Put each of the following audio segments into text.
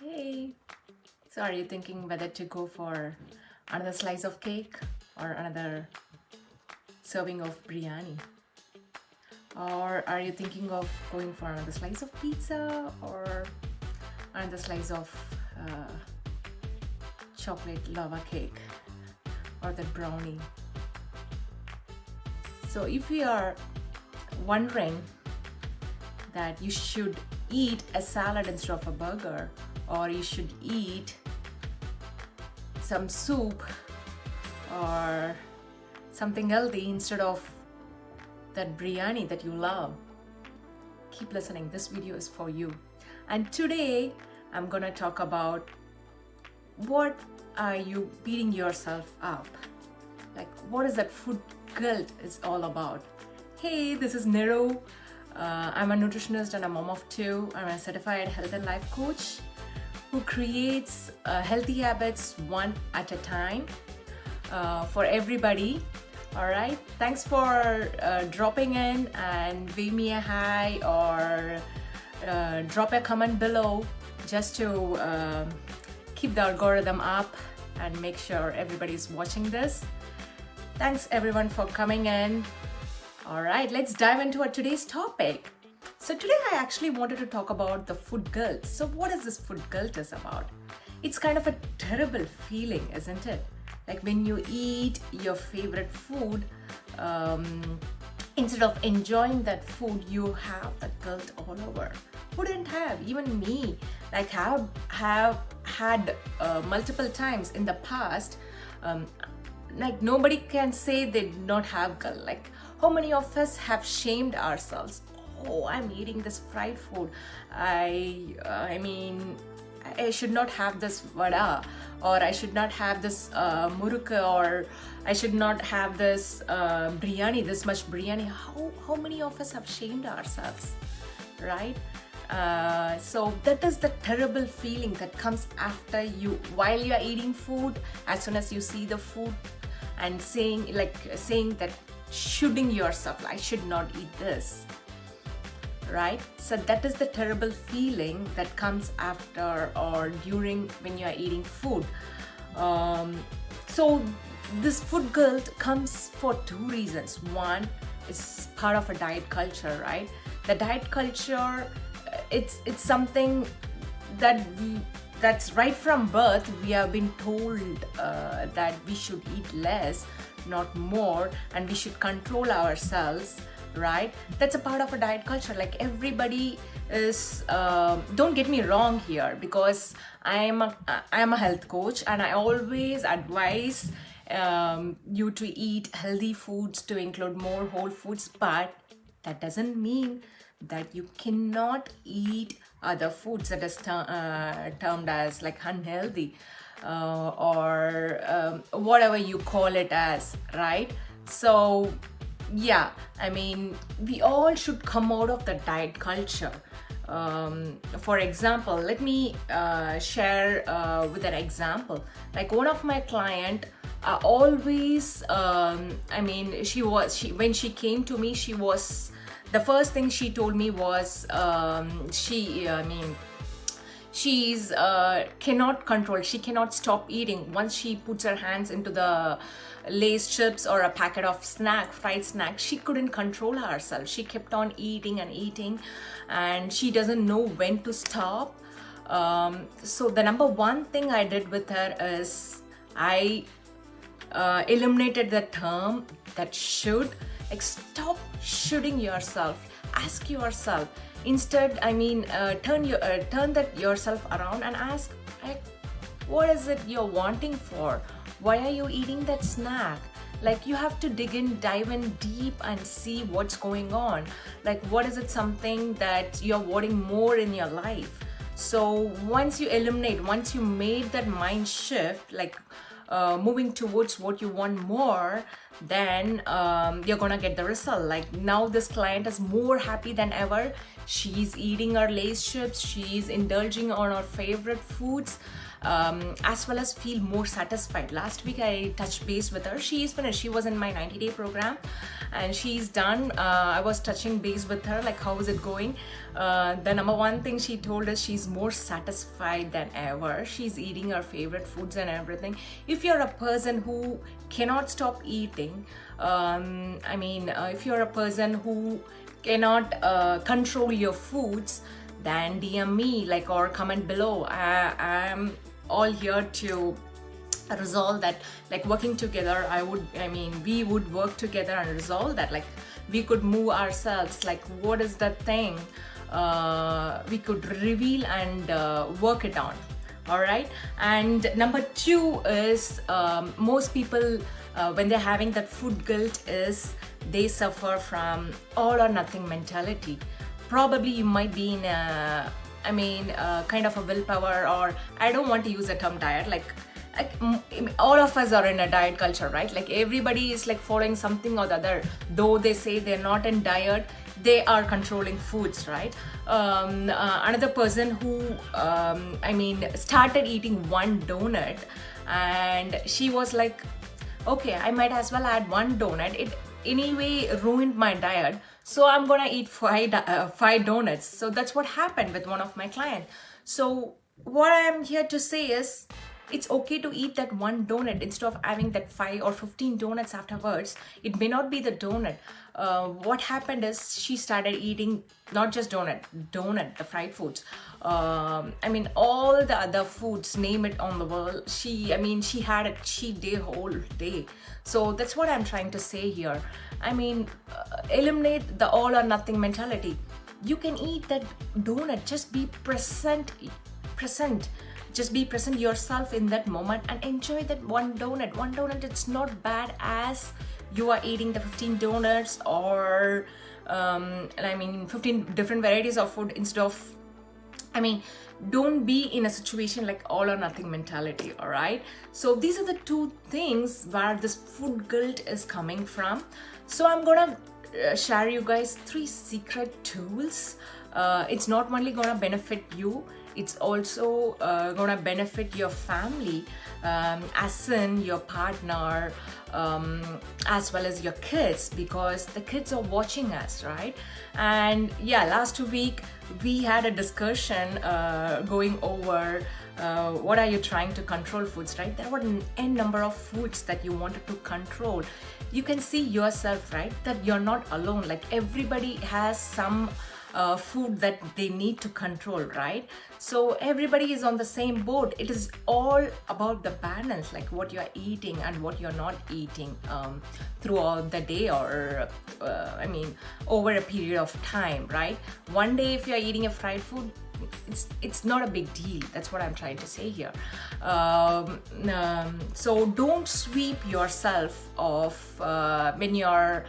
Hey, so are you thinking whether to go for another slice of cake or another serving of biryani? Or are you thinking of going for another slice of pizza or another slice of uh, chocolate lava cake or the brownie? So if you are wondering that you should eat a salad instead of a burger, or you should eat some soup or something healthy instead of that biryani that you love, keep listening. This video is for you. And today I'm gonna talk about what are you beating yourself up? Like, what is that food guilt is all about? Hey, this is Niru. I'm a nutritionist and a mom of two. I'm a certified health and life coach who creates healthy habits one at a time for everybody. All right, thanks for dropping in and give me a hi or drop a comment below just to keep the algorithm up and make sure everybody's watching this. Thanks everyone for coming in. All right, let's dive into our today's topic. So today I actually wanted to talk about the food guilt. So what is this food guilt is about? It's kind of a terrible feeling, isn't it? Like when you eat your favorite food, instead of enjoying that food, you have the guilt all over. Wouldn't have, even me, like have had multiple times in the past. Like nobody can say they do not have guilt. Like how many of us have shamed ourselves? Oh, I'm eating this fried food. I mean, I should not have this vada, or I should not have this muruka, or I should not have this biryani, this much biryani. How many of us have shamed ourselves, right? So that is the terrible feeling that comes after you, while you are eating food, as soon as you see the food and saying that shooting yourself, I should not eat this, right? So that is the terrible feeling that comes after or during when you are eating food. So this food guilt comes for two reasons. One is part of a diet culture, right? The diet culture, it's something that's right from birth we have been told that we should eat less, not more, and we should control ourselves, right? That's a part of a diet culture. Like everybody is, don't get me wrong here, because I'm a health coach and I always advise you to eat healthy foods, to include more whole foods, but that doesn't mean that you cannot eat other foods that is termed as like unhealthy or whatever you call it as, right? So yeah, I mean, we all should come out of the diet culture. For example, let me share with an example. Like one of my client always, I mean, when she came to me, the first thing she told me was she's cannot control, she cannot stop eating. Once she puts her hands into the Lay's chips or a packet of fried snack, she couldn't control herself. She kept on eating and eating, and she doesn't know when to stop. So the number one thing I did with her is I eliminated the term that should. Like, stop shooting yourself. Ask yourself. Instead, I mean, turn that yourself around and ask, like, what is it you're wanting for? Why are you eating that snack? Like, you have to dive in deep and see what's going on. Like, what is it something that you're wanting more in your life? So once you made that mind shift, like moving towards what you want more, then you're gonna get the result. Like now this client is more happy than ever. She's eating her Lay's chips, she's indulging on her favorite foods, as well as feel more satisfied. Last week I touched base with her. She is finished. She was in my 90-day program and she's done. I was touching base with her, like how is it going. The number one thing she told us, she's more satisfied than ever. She's eating her favorite foods and everything. If you're a person who cannot stop eating, if you're a person who cannot control your foods, then DM me, like, or comment below. I'm all here to resolve that. Like working together, we would work together and resolve that. Like we could move ourselves, like what is that thing we could reveal and work it on. All right. And number two is most people when they're having that food guilt is they suffer from all or nothing mentality. Probably you might be in a kind of a willpower, or I don't want to use the term diet, like all of us are in a diet culture, right? Like everybody is like following something or the other. Though they say they're not in diet, they are controlling foods, right? Another person who started eating one donut, and she was like, okay, I might as well add one donut. It anyway ruined my diet, so I'm gonna eat five donuts. So that's what happened with one of my clients. So what I'm here to say is, it's okay to eat that one donut instead of having that 5 or 15 donuts afterwards. It may not be the donut. What happened is she started eating not just donut, the fried foods. All the other foods, name it on the world. She had a cheat day whole day. So that's what I'm trying to say here. Eliminate the all or nothing mentality. You can eat that donut. Just be present. Just be present yourself in that moment and enjoy that one donut. It's not bad as you are eating the 15 donuts or 15 different varieties of food instead of, don't be in a situation like all or nothing mentality. All right, so these are the two things where this food guilt is coming from. So I'm gonna share you guys 3 secret tools. It's not only gonna benefit you, it's also gonna benefit your family, as in your partner, as well as your kids, because the kids are watching us, right? And yeah, last week we had a discussion going over what are you trying to control foods, right? There were an n number of foods that you wanted to control. You can see yourself, right, that you're not alone. Like everybody has some food that they need to control, right? So everybody is on the same boat. It is all about the balance, like what you're eating and what you're not eating throughout the day, or over a period of time, right? One day if you're eating a fried food, it's not a big deal. That's what I'm trying to say here. So don't sweep yourself off when you're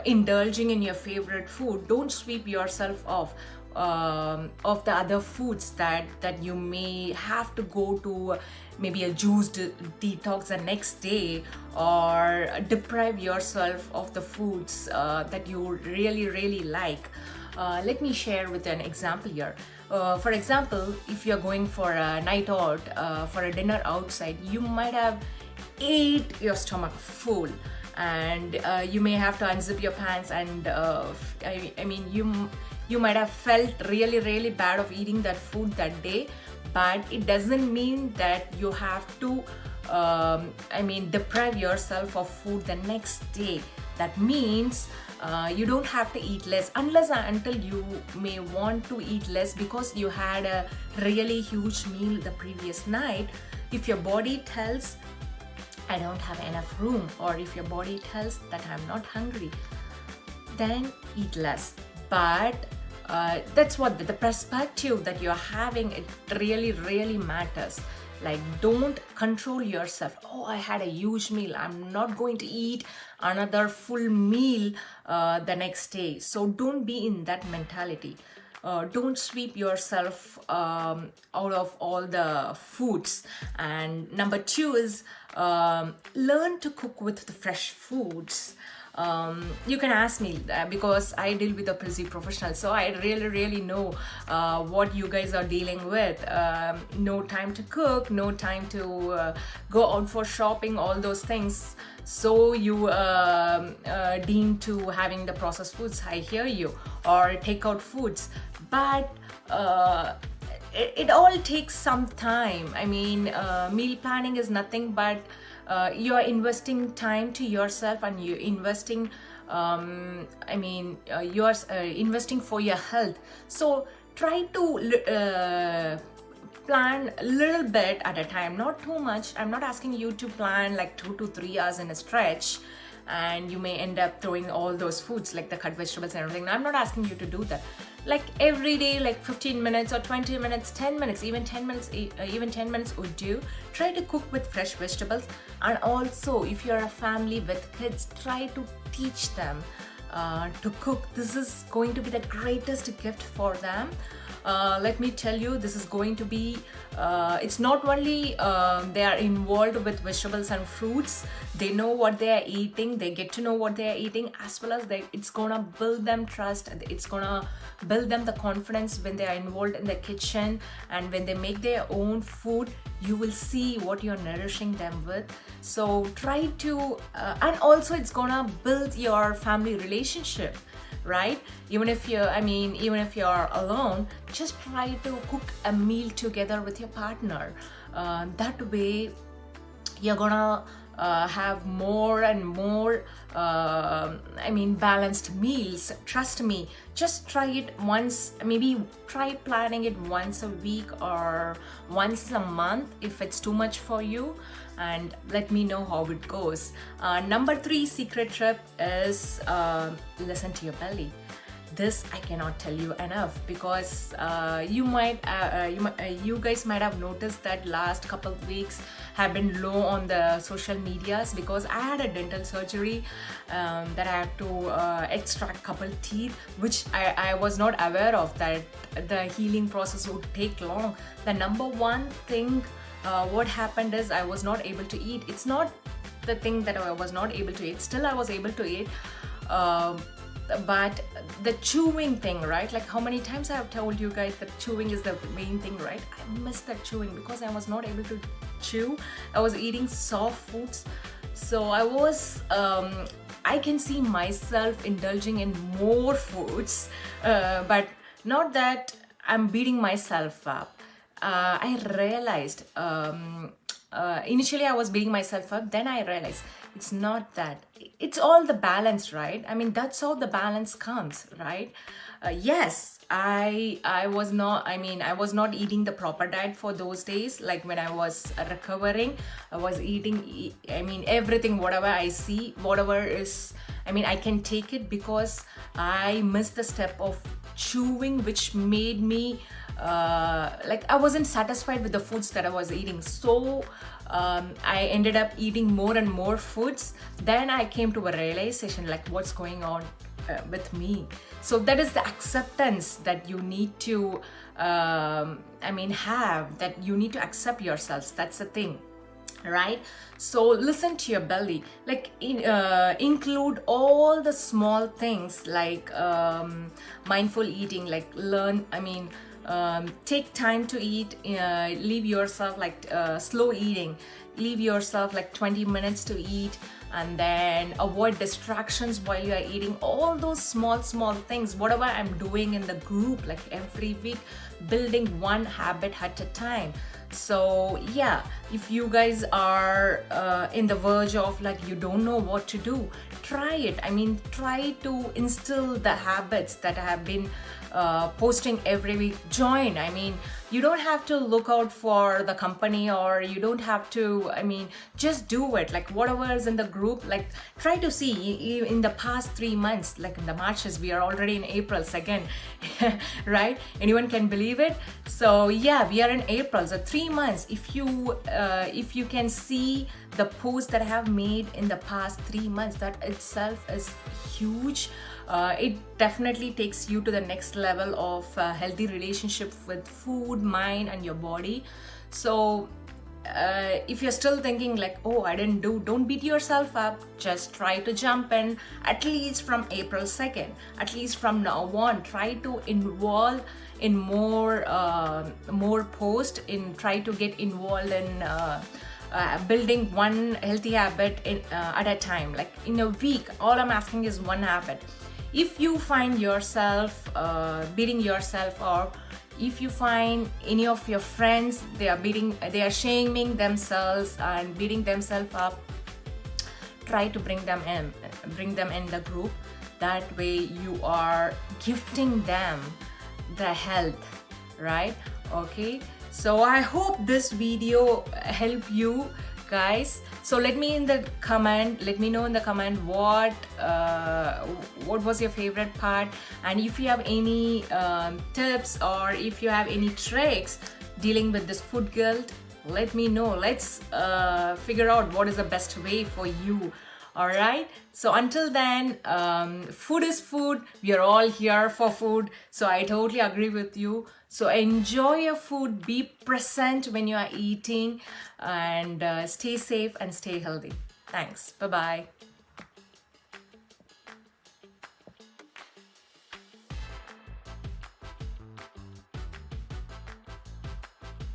indulging in your favorite food. Don't sweep yourself off of the other foods that you may have to go to, maybe a juice detox the next day, or deprive yourself of the foods that you really like. Let me share with an example here. For example, if you're going for a night out, for a dinner outside, you might have ate your stomach full, and you may have to unzip your pants, and you might have felt really bad of eating that food that day, but it doesn't mean that you have to deprive yourself of food the next day. That means you don't have to eat less, unless and until you may want to eat less because you had a really huge meal the previous night. If your body tells, I don't have enough room, or if your body tells that I'm not hungry, then eat less. But that's what the perspective that you're having, it really matters. Like, don't control yourself. Oh, I had a huge meal, I'm not going to eat another full meal the next day. So don't be in that mentality. don't sweep yourself out of all the foods. And number 2 is learn to cook with the fresh foods. You can ask me because I deal with a busy professional, so I really know what you guys are dealing with. No time to cook, no time to go out for shopping, all those things. So you deem to having the processed foods, I hear you, or takeout foods, but it all takes some time. I mean, meal planning is nothing but you're investing time to yourself, and you're investing you're investing for your health. So try to plan a little bit at a time, not too much. I'm not asking you to plan like 2 to 3 hours in a stretch, and you may end up throwing all those foods like the cut vegetables and everything. I'm not asking you to do that. Like every day, like 15 minutes or 20 minutes, 10 minutes, even 10 minutes would do. Try to cook with fresh vegetables. And also, if you're a family with kids, try to teach them to cook. This is going to be the greatest gift for them. Let me tell you, this is going to be, it's not only they are involved with vegetables and fruits, they know what they are eating, they get to know what they are eating, as well as it's gonna build them trust, it's gonna build them the confidence when they are involved in the kitchen, and when they make their own food, you will see what you're nourishing them with. So try to, and also it's gonna build your family relationship, right? Even if you're alone, just try to cook a meal together with your partner. That way you're gonna have more and more balanced meals. Trust me, just try it once. Maybe try planning it once a week or once a month if it's too much for you, and let me know how it goes. Number 3 secret tip is listen to your belly. This I cannot tell you enough, because you guys might have noticed that last couple of weeks have been low on the social medias, because I had a dental surgery that I had to extract couple teeth, which I was not aware of, that the healing process would take long. The number 1 thing what happened is I was not able to eat. It's not the thing that I was not able to eat, still I was able to eat, but the chewing thing, right? Like how many times I have told you guys that chewing is the main thing, right? I miss that chewing because I was not able to chew. I was eating soft foods, so I can see myself indulging in more foods, but not that I'm beating myself up. I realized initially I was beating myself up, then I realized it's not that. It's all the balance, right? I mean, that's how the balance comes, right? Yes, I was not eating the proper diet for those days. Like when I was recovering, I was eating everything, whatever I see, whatever is, I can take it, because I missed the step of chewing, which made me I wasn't satisfied with the foods that I was eating. So I ended up eating more and more foods. Then I came to a realization, like, what's going on with me? So that is the acceptance that you need to have, that you need to accept yourselves. That's the thing, right? So listen to your belly, like include all the small things, like mindful eating, like take time to eat, leave yourself slow eating, leave yourself like 20 minutes to eat, and then avoid distractions while you are eating. All those small things, whatever I'm doing in the group, like every week, building one habit at a time. So yeah, if you guys are in the verge of like you don't know what to do, try it. Try to instill the habits that I have been posting every week. Join. You don't have to look out for the company, or you don't have to, just do it. Like whatever is in the group, like try to see in the past 3 months, like in the Marches, we are already in April 2nd, right? Anyone can believe it? So yeah, we are in April, so 3 months. If you can see the posts that I have made in the past 3 months, that itself is huge. It definitely takes you to the next level of healthy relationship with food, mind, and your body. So if you're still thinking like, oh, I didn't do, don't beat yourself up. Just try to jump in, at least from April 2nd, at least from now on. Try to involve in more post, in try to get involved in building one healthy habit at a time. Like in a week, all I'm asking is one habit. If you find yourself beating yourself, or if you find any of your friends, they are shaming themselves and beating themselves up, try to bring them in the group. That way you are gifting them the health, right? Okay, so I hope this video helped you guys. So let me know in the comment what was your favorite part, and if you have any tips, or if you have any tricks dealing with this food guilt, let me know. Let's figure out what is the best way for you. All right, so until then, food is food. We are all here for food, so I totally agree with you. So enjoy your food, be present when you are eating, and stay safe and stay healthy. Thanks. Bye bye.